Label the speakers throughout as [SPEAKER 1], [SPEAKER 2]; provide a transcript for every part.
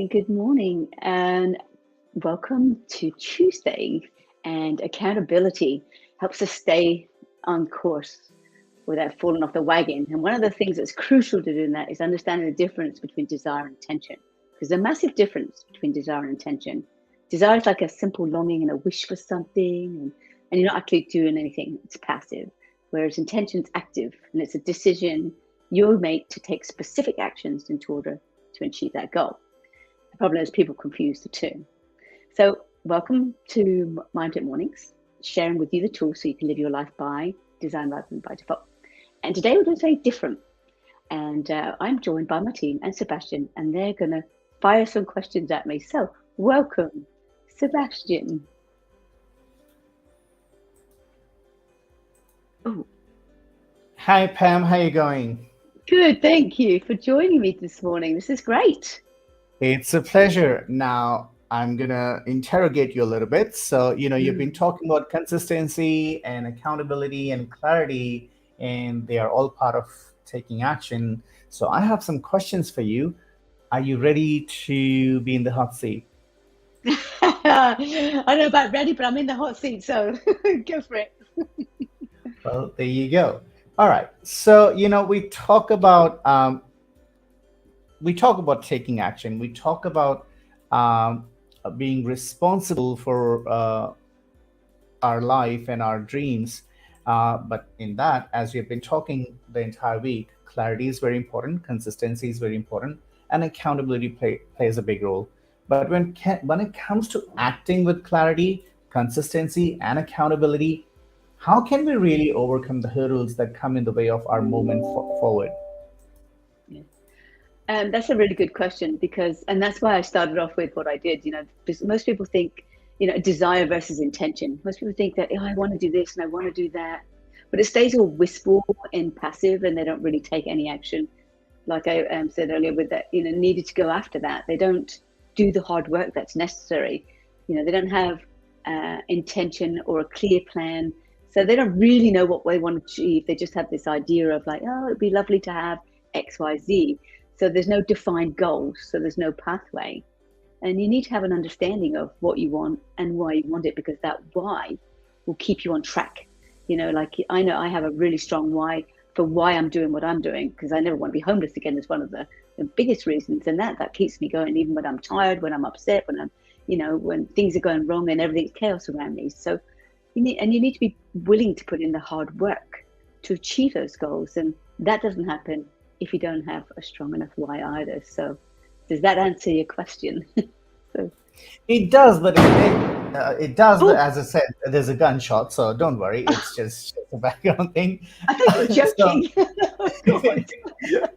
[SPEAKER 1] Good morning, and welcome to Tuesday. And accountability helps us stay on course without falling off the wagon. And one of the things that's crucial to doing that is understanding the difference between desire and intention. Because there's a massive difference between desire and intention. Desire is like a simple longing and a wish for something, and you're not actually doing anything, it's passive. Whereas intention is active, and it's a decision you'll make to take specific actions in order to achieve that goal. The problem is people confuse the two. So welcome to MindFit Mornings, sharing with you the tools so you can live your life by design rather than by default. And today we're going to say different. And I'm joined by my team and Szebastian, and they're going to fire some questions at me. So welcome, Szebastian.
[SPEAKER 2] Oh. Hi, Pam. How you going?
[SPEAKER 1] Good. Thank you for joining me this morning. This is great.
[SPEAKER 2] It's a pleasure. Now, I'm going to interrogate you a little bit. So, you've been talking about consistency and accountability and clarity, and they are all part of taking action. So I have some questions for you. Are you ready to be in the hot seat?
[SPEAKER 1] I don't know about ready, but I'm in the hot seat, so go for it.
[SPEAKER 2] Well, there you go. All right. So, we talk about taking action. We talk about being responsible for our life and our dreams. But in that, as we've been talking the entire week, clarity is very important, consistency is very important, and accountability plays a big role. But when it comes to acting with clarity, consistency, and accountability, how can we really overcome the hurdles that come in the way of our movement forward?
[SPEAKER 1] That's a really good question and that's why I started off with what I did, because most people think, desire versus intention. Most people think that, I want to do this and I want to do that, but it stays all wistful and passive and they don't really take any action. Like I said earlier with that, needed to go after that. They don't do the hard work that's necessary. They don't have intention or a clear plan. So they don't really know what they want to achieve. They just have this idea of like, it'd be lovely to have X, Y, Z. So there's no defined goals, so there's no pathway. And you need to have an understanding of what you want and why you want it, because that why will keep you on track. Like I know I have a really strong why for why I'm doing what I'm doing, because I never want to be homeless again is one of the biggest reasons. And that keeps me going, even when I'm tired, when I'm upset, when when things are going wrong and everything's chaos around me. So you need to be willing to put in the hard work to achieve those goals. And that doesn't happen if you don't have a strong enough why either. So does that answer your question?
[SPEAKER 2] It does, but it does. But as I said, there's a gunshot, so don't worry. It's just a background thing.
[SPEAKER 1] I thought you were joking.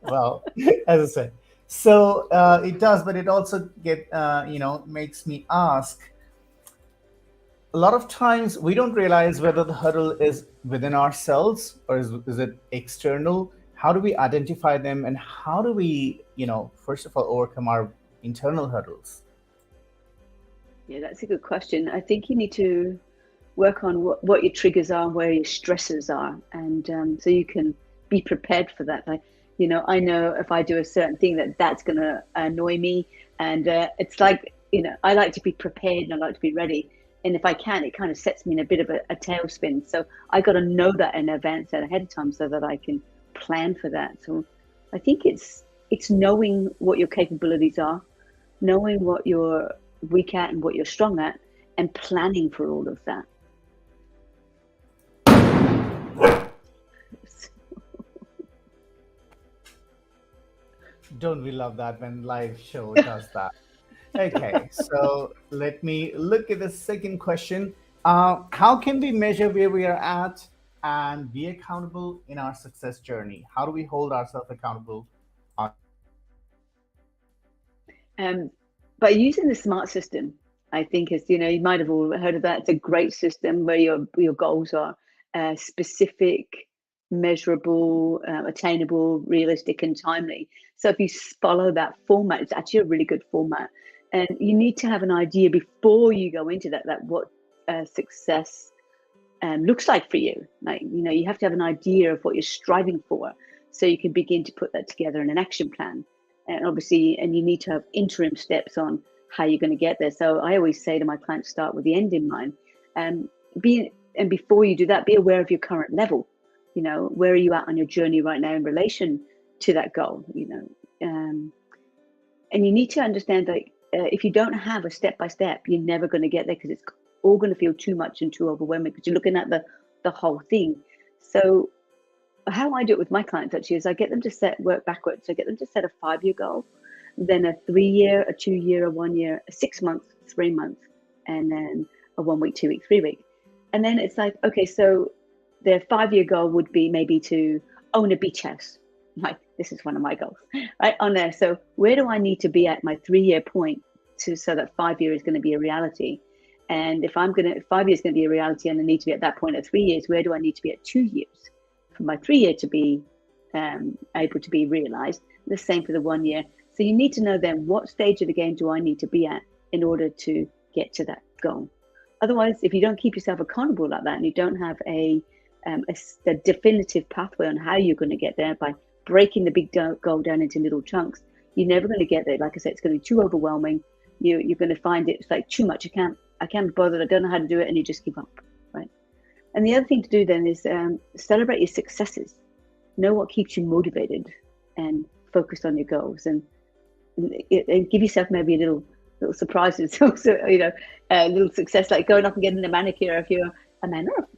[SPEAKER 2] Well, as I said, so it does, but it also makes me ask. A lot of times we don't realize whether the hurdle is within ourselves or is it external. How do we identify them, and how do we, first of all, overcome our internal hurdles?
[SPEAKER 1] Yeah, that's a good question. I think you need to work on what your triggers are, where your stressors are, and so you can be prepared for that. Like, I know if I do a certain thing that's going to annoy me, and it's like, I like to be prepared and I like to be ready. And if I can, it kind of sets me in a bit of a tailspin. So I got to know that in advance and ahead of time so that I can plan for that. So I think it's knowing what your capabilities are, knowing what you're weak at and what you're strong at, and planning for all of that.
[SPEAKER 2] Don't we love that when live show does that? Okay, so let me look at the second question. How can we measure where we are at and be accountable in our success journey? How do we hold ourselves accountable?
[SPEAKER 1] by using the SMART system, I think is, you might have all heard of that. It's a great system where your goals are specific, measurable, attainable, realistic, and timely. So if you follow that format, it's actually a really good format. And you need to have an idea before you go into that what success looks like for you. Like, you have to have an idea of what you're striving for, so you can begin to put that together in an action plan. And obviously, you need to have interim steps on how you're going to get there. So I always say to my clients, start with the end in mind. And before you do that, be aware of your current level. Where are you at on your journey right now in relation to that goal? And you need to understand that if you don't have a step by step, you're never going to get there, because it's all going to feel too much and too overwhelming, because you're looking at the whole thing. So how I do it with my clients actually is I get them to work backwards. I get them to set a 5-year goal, then a 3-year, a 2-year, a 1 year, a 6 month, 3 month, and then a 1 week, 2 week, 3 week. And then it's like, okay, so their 5-year goal would be maybe to own a beach house. Like, this is one of my goals, right on there. So where do I need to be at my 3-year point so that 5 year is going to be a reality? And if 5 years is going to be a reality and I need to be at that point at 3 years, where do I need to be at 2 years for my 3 year to be able to be realized? The same for the 1 year. So you need to know then, what stage of the game do I need to be at in order to get to that goal? Otherwise, if you don't keep yourself accountable like that, and you don't have a definitive pathway on how you're going to get there by breaking the big goal down into little chunks, you're never going to get there. Like I said, it's going to be too overwhelming. You're going to find it's like too much. I can't be bothered. I don't know how to do it, and you just give up, right? And the other thing to do then is celebrate your successes. Know what keeps you motivated and focused on your goals, and give yourself maybe a little surprises. Also, a little success like going off and getting a manicure if you're a man or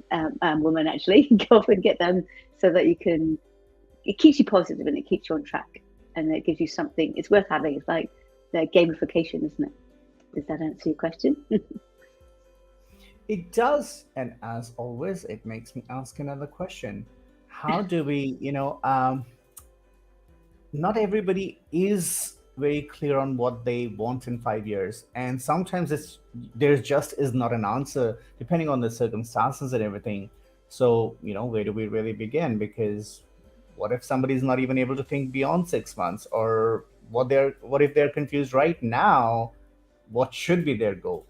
[SPEAKER 1] a woman. Actually, go off and get them, so that it keeps you positive and it keeps you on track, and it gives you something. It's worth having. It's like the gamification, isn't it? Does that answer your question?
[SPEAKER 2] It does. And as always, it makes me ask another question. How do we, not everybody is very clear on what they want in 5 years. And sometimes there just is not an answer depending on the circumstances and everything. So, where do we really begin? Because what if somebody's not even able to think beyond 6 months? Or what if they're confused right now? What should be their goal?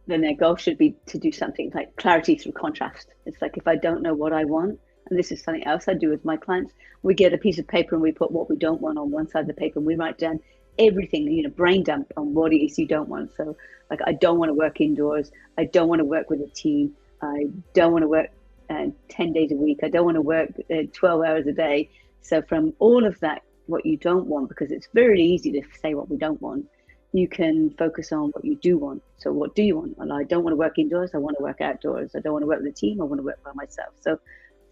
[SPEAKER 1] Then their goal should be to do something like clarity through contrast. It's like, if I don't know what I want, and this is something else I do with my clients, we get a piece of paper and we put what we don't want on one side of the paper, and we write down everything, brain dump on what it is you don't want. So like, I don't want to work indoors. I don't want to work with a team. I don't want to work 10 days a week. I don't want to work 12 hours a day. So from all of that, what you don't want, because it's very easy to say what we don't want, you can focus on what you do want. So what do you want? Well, I don't want to work indoors. I want to work outdoors. I don't want to work with a team. I want to work by myself. So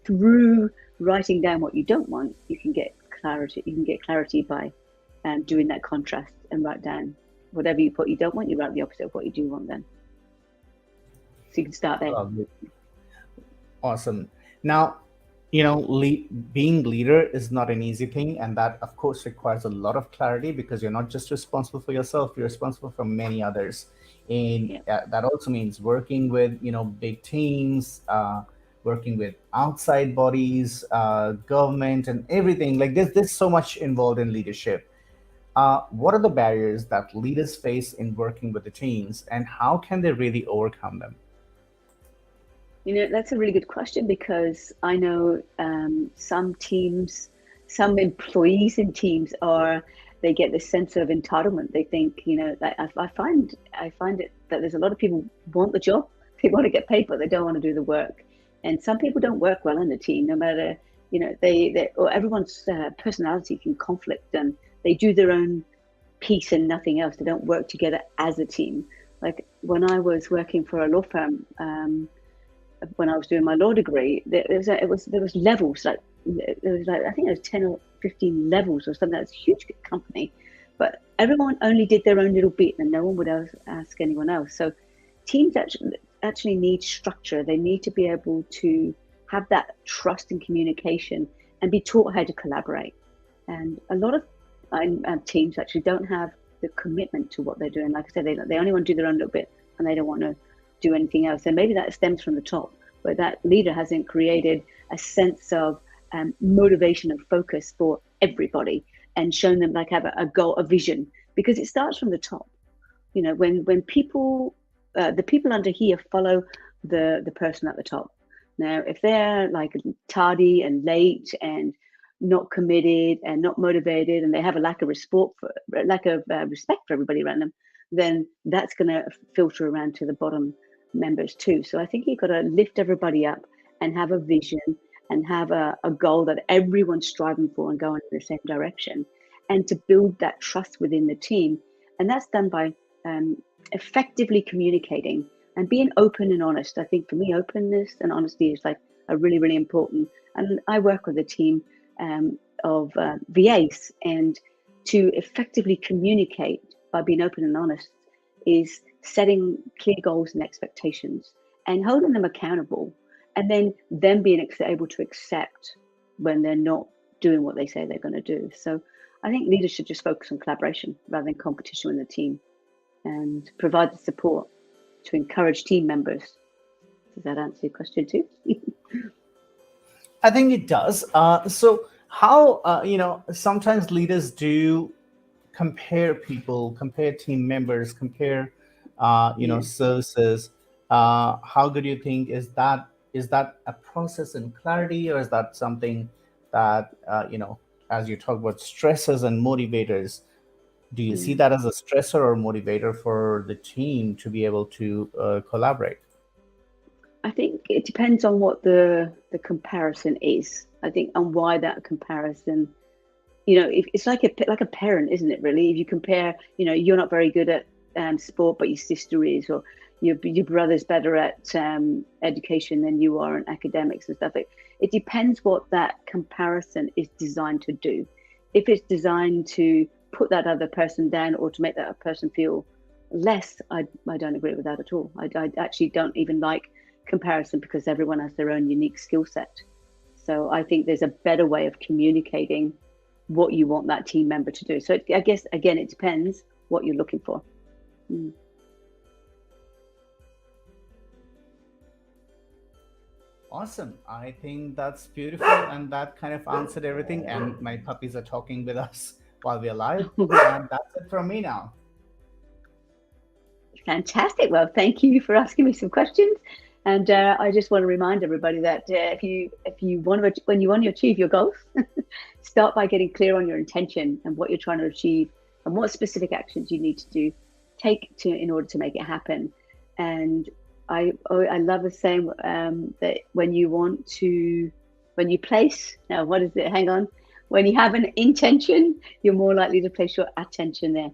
[SPEAKER 1] through writing down what you don't want, you can get clarity. You can get clarity by doing that contrast, and write down whatever you put you don't want, you write the opposite of what you do want then. So you can start there.
[SPEAKER 2] Awesome. Now, being leader is not an easy thing, and that of course requires a lot of clarity, because you're not just responsible for yourself, you're responsible for many others. And that also means working with big teams, working with outside bodies, government, and everything. Like, there's so much involved in leadership. What are the barriers that leaders face in working with the teams, and how can they really overcome them?
[SPEAKER 1] That's a really good question, because I know some teams, some employees in teams they get this sense of entitlement. They think, that I find it that there's a lot of people want the job, they want to get paid, but they don't want to do the work. And some people don't work well in the team, no matter, or everyone's personality can conflict, and they do their own piece and nothing else. They don't work together as a team. Like when I was working for a law firm, when I was doing my law degree, there was levels. Like there was I think it was 10 or 15 levels or something. That's a huge company, but everyone only did their own little bit, and no one would ask anyone else. So teams actually need structure. They need to be able to have that trust and communication, and be taught how to collaborate. And a lot of teams actually don't have the commitment to what they're doing. Like I said, they only want to do their own little bit, and they don't want to do anything else. And maybe that stems from the top, where that leader hasn't created a sense of motivation and focus for everybody, and shown them like have a goal, a vision, because it starts from the top. You know, when people, the people under here follow the person at the top. Now, if they're like tardy and late and not committed and not motivated, and they have a lack of respect for everybody around them, then that's going to filter around to the bottom members too. So I think you've got to lift everybody up and have a vision and have a goal that everyone's striving for and going in the same direction, and to build that trust within the team. And that's done by effectively communicating and being open and honest. I think for me, openness and honesty is like a really, really important. And I work with a team of VAs, and to effectively communicate by being open and honest is setting clear goals and expectations and holding them accountable, and then them being able to accept when they're not doing what they say they're going to do. So I think leaders should just focus on collaboration rather than competition in the team, and provide the support to encourage team members. Does that answer your question too?
[SPEAKER 2] I think it does. So how, sometimes leaders do compare people, compare team members, compare, services. How good do you think is that? Is that a process in clarity, or is that something that, as you talk about stressors and motivators, do you see that as a stressor or motivator for the team to be able to collaborate?
[SPEAKER 1] I think it depends on what the comparison is. I think on why that comparison, it's like a parent, isn't it? Really, if you compare, you're not very good at sport, but your sister is, or your brother's better at education than you are in academics and stuff. It depends what that comparison is designed to do. If it's designed to put that other person down or to make that person feel less, I don't agree with that at all. I actually don't even like comparison, because everyone has their own unique skill set. So I think there's a better way of communicating what you want that team member to do. So I guess, again, it depends what you're looking for.
[SPEAKER 2] Awesome. I think that's beautiful, and that kind of answered everything. And my puppies are talking with us while we're live. And that's it from me now.
[SPEAKER 1] Fantastic. Well, thank you for asking me some questions. And I just want to remind everybody that when you want to achieve your goals, start by getting clear on your intention and what you're trying to achieve, and what specific actions you need to take in order to make it happen. And I love the saying that when you have an intention, you're more likely to place your attention there.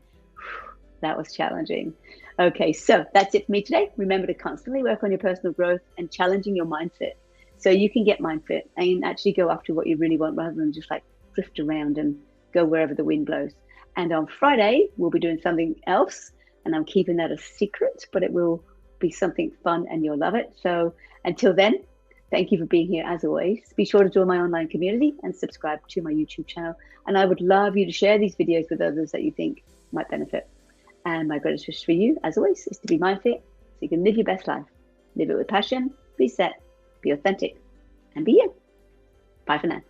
[SPEAKER 1] That was challenging. Okay, so that's it for me today. Remember to constantly work on your personal growth and challenging your mindset, so you can get MindFit and actually go after what you really want, rather than just like drift around and go wherever the wind blows. And on Friday, we'll be doing something else, and I'm keeping that a secret, but it will be something fun and you'll love it. So until then, thank you for being here as always. Be sure to join my online community and subscribe to my YouTube channel. And I would love you to share these videos with others that you think might benefit. And my greatest wish for you, as always, is to be MindFit so you can live your best life. Live it with passion, be set, be authentic, and be you. Bye for now.